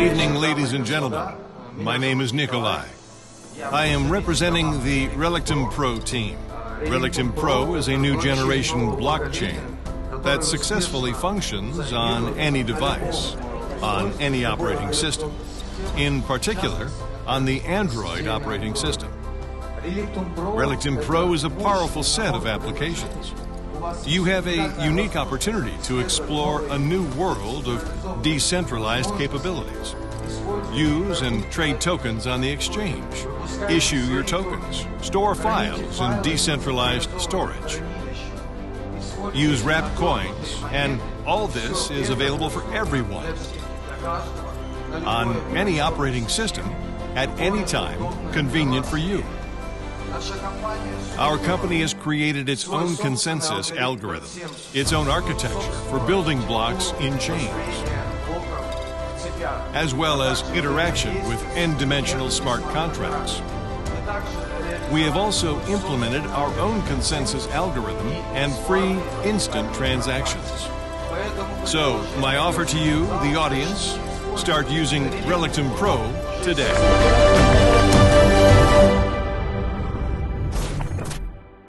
evening, ladies and gentlemen. My name is Nikolai. I am representing the Relictum Pro team. Relictum Pro is a new generation blockchain that successfully functions on any device, on any operating system, in particular on the Android operating system. Relictum Pro is a powerful set of applications. You have a unique opportunity to explore a new world of decentralized capabilities. Use and trade tokens on the exchange. Issue your tokens. Store files in decentralized storage. Use wrapped coins, and all this is available for everyone. On any operating system, at any time, convenient for you. Our company has created its own consensus algorithm, its own architecture for building blocks in chains, as well as interaction with n-dimensional smart contracts. We have also implemented our own consensus algorithm and free instant transactions. So, my offer to you, the audience, start using Relictum Pro today.